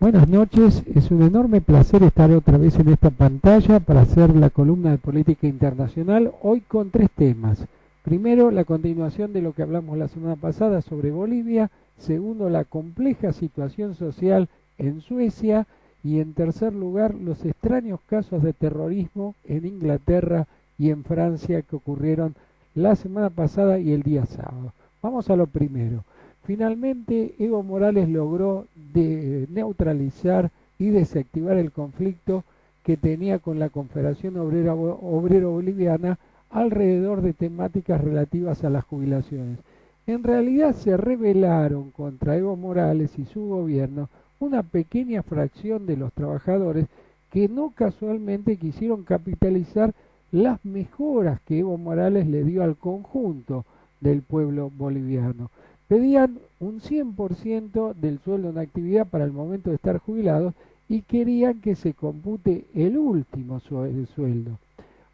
Buenas noches, es un enorme placer estar otra vez en esta pantalla para hacer la columna de política internacional, hoy con tres temas. Primero, la continuación de lo que hablamos la semana pasada sobre Bolivia. Segundo, la compleja situación social en Suecia. Y en tercer lugar, los extraños casos de terrorismo en Inglaterra y en Francia que ocurrieron la semana pasada y el día sábado. Vamos a lo primero. Finalmente, Evo Morales logró neutralizar y desactivar el conflicto que tenía con la Confederación Obrero Boliviana alrededor de temáticas relativas a las jubilaciones. En realidad se rebelaron contra Evo Morales y su gobierno una pequeña fracción de los trabajadores que no casualmente quisieron capitalizar las mejoras que Evo Morales le dio al conjunto del pueblo boliviano. Pedían un 100% del sueldo en actividad para el momento de estar jubilados y querían que se compute el último sueldo.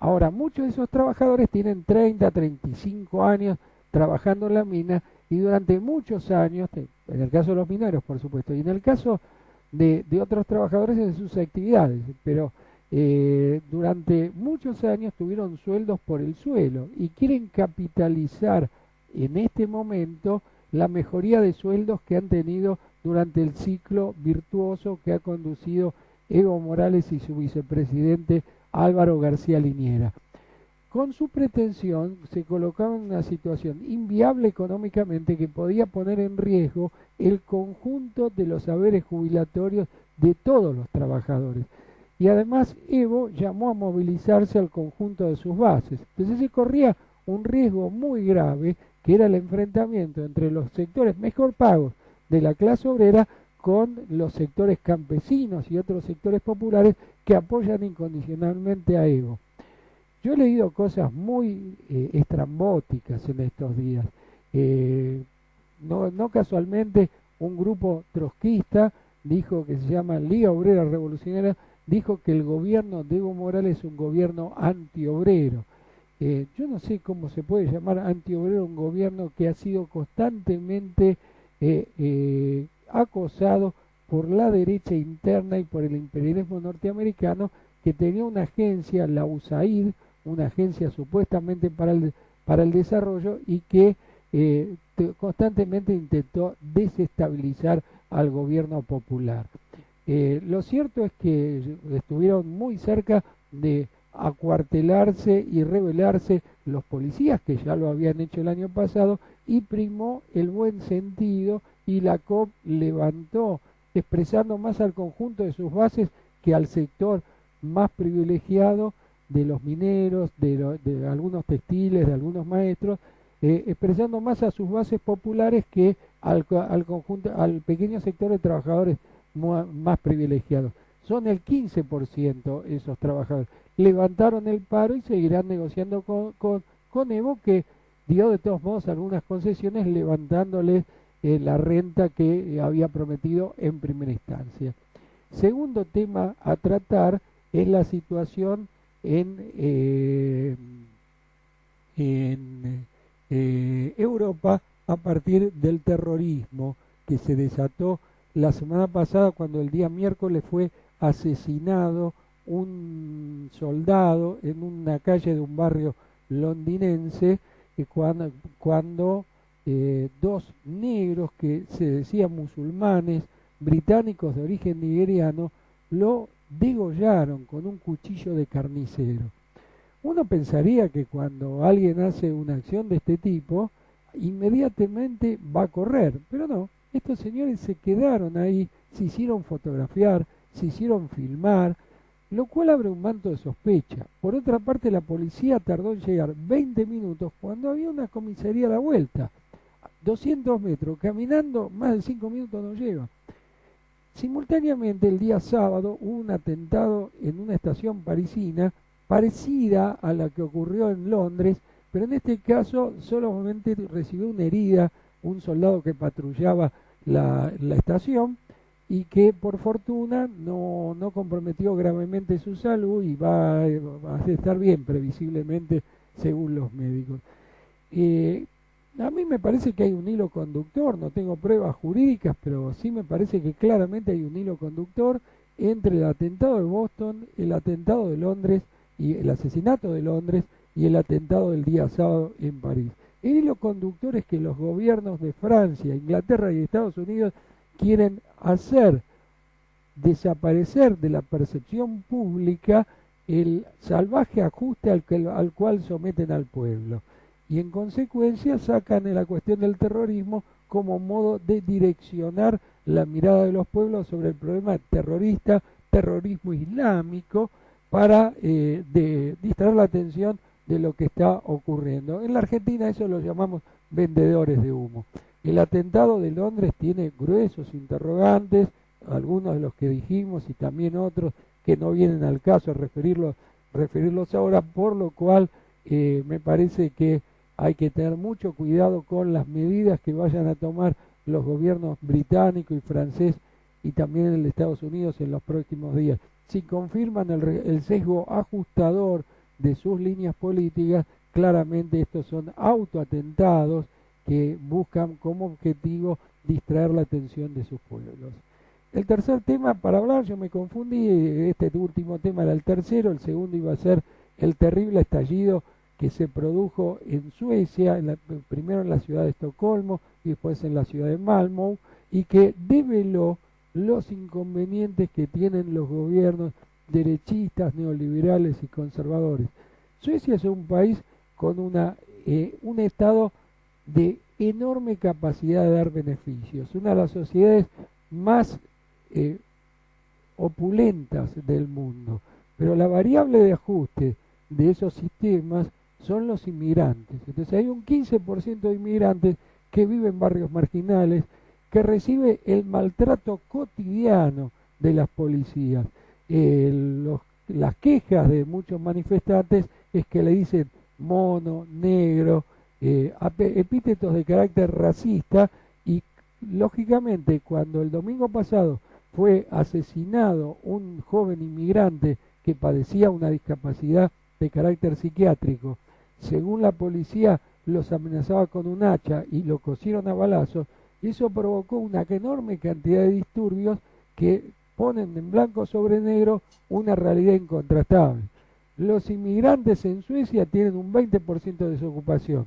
Ahora, muchos de esos trabajadores tienen 30, 35 años trabajando en la mina y durante muchos años, en el caso de los mineros, por supuesto, y en el caso de otros trabajadores en sus actividades, pero durante muchos años tuvieron sueldos por el suelo y quieren capitalizar en este momento la mejoría de sueldos que han tenido durante el ciclo virtuoso que ha conducido Evo Morales y su vicepresidente Álvaro García Linera. Con su pretensión se colocaba en una situación inviable económicamente que podía poner en riesgo el conjunto de los haberes jubilatorios de todos los trabajadores. Y además Evo llamó a movilizarse al conjunto de sus bases. Entonces se corría un riesgo muy grave, que era el enfrentamiento entre los sectores mejor pagos de la clase obrera con los sectores campesinos y otros sectores populares que apoyan incondicionalmente a Evo. Yo he leído cosas muy estrambóticas en estos días. Eh, no casualmente un grupo trotskista dijo, que se llama Liga Obrera Revolucionaria, dijo que el gobierno de Evo Morales es un gobierno antiobrero. Yo no sé cómo se puede llamar antiobrero un gobierno que ha sido constantemente acosado por la derecha interna y por el imperialismo norteamericano, que tenía una agencia, la USAID, una agencia supuestamente para el desarrollo, y que constantemente intentó desestabilizar al gobierno popular. Lo cierto es que estuvieron muy cerca de acuartelarse y rebelarse los policías, que ya lo habían hecho el año pasado, y primó el buen sentido, y la COP levantó, expresando más al conjunto de sus bases que al sector más privilegiado de los mineros, de algunos textiles, de algunos maestros, expresando más a sus bases populares que al conjunto, al pequeño sector de trabajadores más privilegiados. Son el 15% esos trabajadores. Levantaron el paro y seguirán negociando con Evo, que dio de todos modos algunas concesiones, levantándoles la renta que había prometido en primera instancia. Segundo tema a tratar es la situación en Europa a partir del terrorismo que se desató la semana pasada, cuando el día miércoles fue asesinado un soldado en una calle de un barrio londinense, cuando dos negros que se decían musulmanes, británicos de origen nigeriano, lo degollaron con un cuchillo de carnicero. Uno pensaría que cuando alguien hace una acción de este tipo, inmediatamente va a correr, pero no, estos señores se quedaron ahí, se hicieron fotografiar, se hicieron filmar, lo cual abre un manto de sospecha. Por otra parte, la policía tardó en llegar 20 minutos cuando había una comisaría a la vuelta. 200 metros, caminando más de 5 minutos no lleva. Simultáneamente, el día sábado hubo un atentado en una estación parisina parecida a la que ocurrió en Londres, pero en este caso solamente recibió una herida un soldado que patrullaba la estación, y que por fortuna no comprometió gravemente su salud y va a estar bien previsiblemente según los médicos. A mí me parece que hay un hilo conductor, no tengo pruebas jurídicas, pero sí me parece que claramente hay un hilo conductor entre el atentado de Boston, el atentado de Londres y el asesinato de Londres y el atentado del día sábado en París. El hilo conductor es que los gobiernos de Francia, Inglaterra y Estados Unidos quieren hacer desaparecer de la percepción pública el salvaje ajuste al cual someten al pueblo. Y en consecuencia sacan la cuestión del terrorismo como modo de direccionar la mirada de los pueblos sobre el problema terrorista, terrorismo islámico, para distraer la atención de lo que está ocurriendo. En la Argentina eso lo llamamos vendedores de humo. El atentado de Londres tiene gruesos interrogantes, algunos de los que dijimos y también otros que no vienen al caso referirlos ahora, por lo cual me parece que hay que tener mucho cuidado con las medidas que vayan a tomar los gobiernos británico y francés y también el de Estados Unidos en los próximos días. Si confirman el sesgo ajustador de sus líneas políticas, claramente estos son autoatentados que buscan como objetivo distraer la atención de sus pueblos. El tercer tema para hablar, yo me confundí, este último tema era el tercero, el segundo iba a ser el terrible estallido que se produjo en Suecia, primero en la ciudad de Estocolmo y después en la ciudad de Malmö, y que develó los inconvenientes que tienen los gobiernos derechistas, neoliberales y conservadores. Suecia es un país con un estado de enorme capacidad de dar beneficios, una de las sociedades más opulentas del mundo, pero la variable de ajuste de esos sistemas son los inmigrantes. Entonces hay un 15% de inmigrantes que viven en barrios marginales, que recibe el maltrato cotidiano de las policías. Las quejas de muchos manifestantes es que le dicen mono, negro, epítetos de carácter racista, y lógicamente cuando el domingo pasado fue asesinado un joven inmigrante que padecía una discapacidad de carácter psiquiátrico, según la policía los amenazaba con un hacha y lo cosieron a balazos, eso provocó una enorme cantidad de disturbios que ponen en blanco sobre negro una realidad incontrastable. Los inmigrantes en Suecia tienen un 20% de desocupación.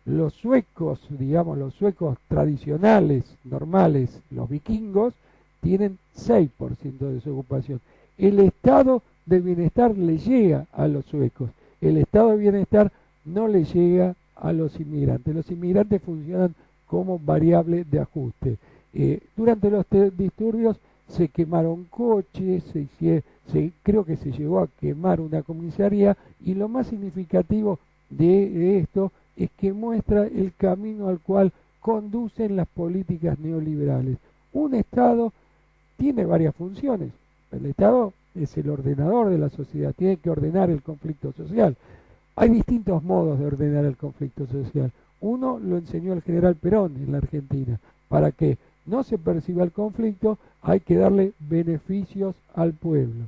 Los suecos, digamos los suecos tradicionales, normales, los vikingos, tienen 6% de desocupación. El estado de bienestar le llega a los suecos, el estado de bienestar no le llega a los inmigrantes. Los inmigrantes funcionan como variable de ajuste. Durante los disturbios se quemaron coches, creo que se llegó a quemar una comisaría, y lo más significativo de esto es que muestra el camino al cual conducen las políticas neoliberales. Un Estado tiene varias funciones. El Estado es el ordenador de la sociedad, tiene que ordenar el conflicto social. Hay distintos modos de ordenar el conflicto social. Uno lo enseñó el general Perón en la Argentina. Para que no se perciba el conflicto, hay que darle beneficios al pueblo.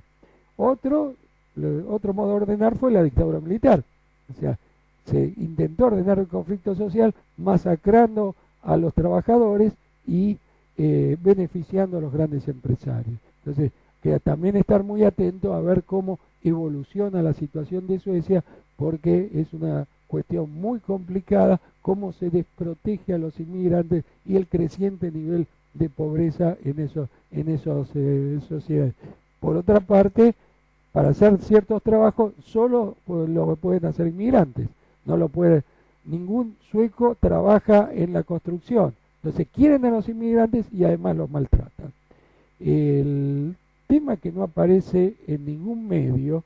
Otro modo de ordenar fue la dictadura militar. O sea, se intentó ordenar el conflicto social masacrando a los trabajadores y beneficiando a los grandes empresarios. Entonces, queda también estar muy atento a ver cómo evoluciona la situación de Suecia, porque es una cuestión muy complicada cómo se desprotege a los inmigrantes y el creciente nivel de pobreza en esas sociedades. Por otra parte, para hacer ciertos trabajos solo lo pueden hacer inmigrantes, no lo puede, ningún sueco trabaja en la construcción, entonces quieren a los inmigrantes y además los maltratan. El tema que no aparece en ningún medio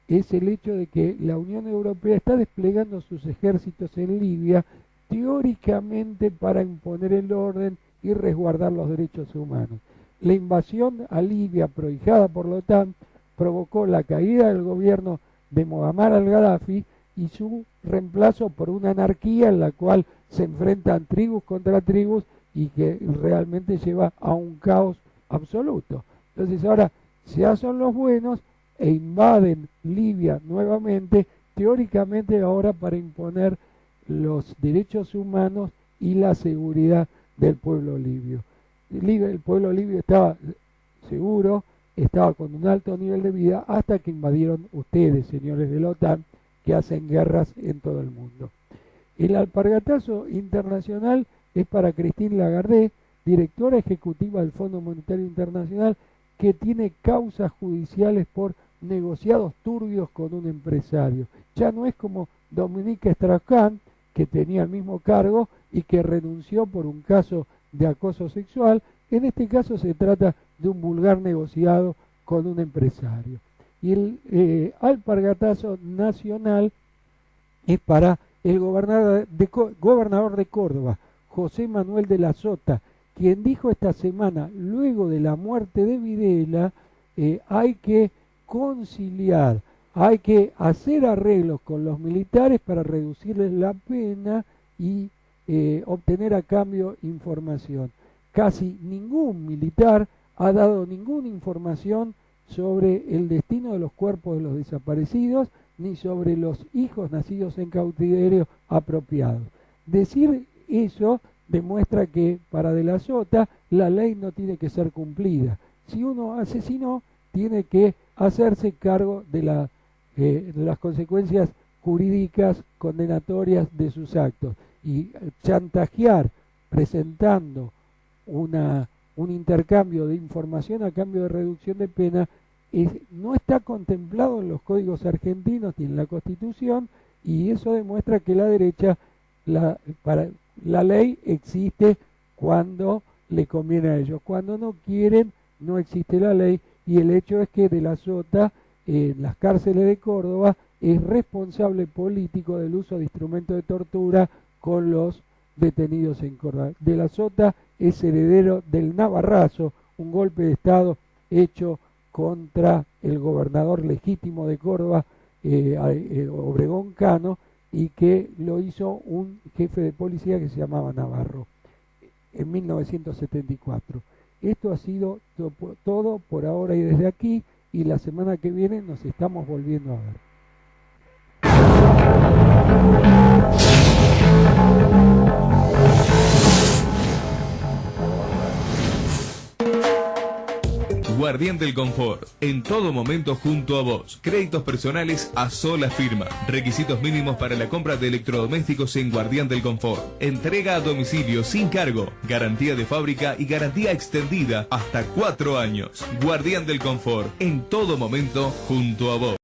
es el hecho de que la Unión Europea está desplegando sus ejércitos en Libia teóricamente para imponer el orden y resguardar los derechos humanos. La invasión a Libia prohijada por la OTAN provocó la caída del gobierno de Muammar al-Gaddafi y su reemplazo por una anarquía en la cual se enfrentan tribus contra tribus y que realmente lleva a un caos absoluto. Entonces ahora se hacen los buenos e invaden Libia nuevamente, teóricamente ahora para imponer los derechos humanos y la seguridad del pueblo libio. El pueblo libio estaba seguro, estaba con un alto nivel de vida hasta que invadieron ustedes, señores de la OTAN, que hacen guerras en todo el mundo. El alpargatazo internacional es para Christine Lagarde, directora ejecutiva del Fondo Monetario Internacional, que tiene causas judiciales por negociados turbios con un empresario. Ya no es como Dominique Strauss-Kahn, que tenía el mismo cargo y que renunció por un caso de acoso sexual. En este caso se trata de un vulgar negociado con un empresario. Y el alpargatazo nacional es para el gobernador de Córdoba, José Manuel de la Sota, quien dijo esta semana, luego de la muerte de Videla, hay que conciliar, hay que hacer arreglos con los militares para reducirles la pena y obtener a cambio información. Casi ningún militar ha dado ninguna información sobre el destino de los cuerpos de los desaparecidos, ni sobre los hijos nacidos en cautiverio apropiados. Decir eso demuestra que para De la Sota la ley no tiene que ser cumplida. Si uno asesinó, tiene que hacerse cargo de las consecuencias jurídicas condenatorias de sus actos. Y chantajear presentando un intercambio de información a cambio de reducción de pena no está contemplado en los códigos argentinos ni en la Constitución, y eso demuestra que la derecha, la ley existe cuando le conviene a ellos. Cuando no quieren, no existe la ley, y el hecho es que De la Sota, en las cárceles de Córdoba, es responsable político del uso de instrumentos de tortura con los detenidos en Córdoba. De la Sota es heredero del Navarrazo, un golpe de Estado hecho contra el gobernador legítimo de Córdoba, Obregón Cano, y que lo hizo un jefe de policía que se llamaba Navarro en 1974. Esto ha sido todo por ahora y desde aquí, y la semana que viene nos estamos volviendo a ver. Guardián del Confort, en todo momento junto a vos. Créditos personales a sola firma. Requisitos mínimos para la compra de electrodomésticos en Guardián del Confort. Entrega a domicilio sin cargo. Garantía de fábrica y garantía extendida hasta 4 años. Guardián del Confort, en todo momento junto a vos.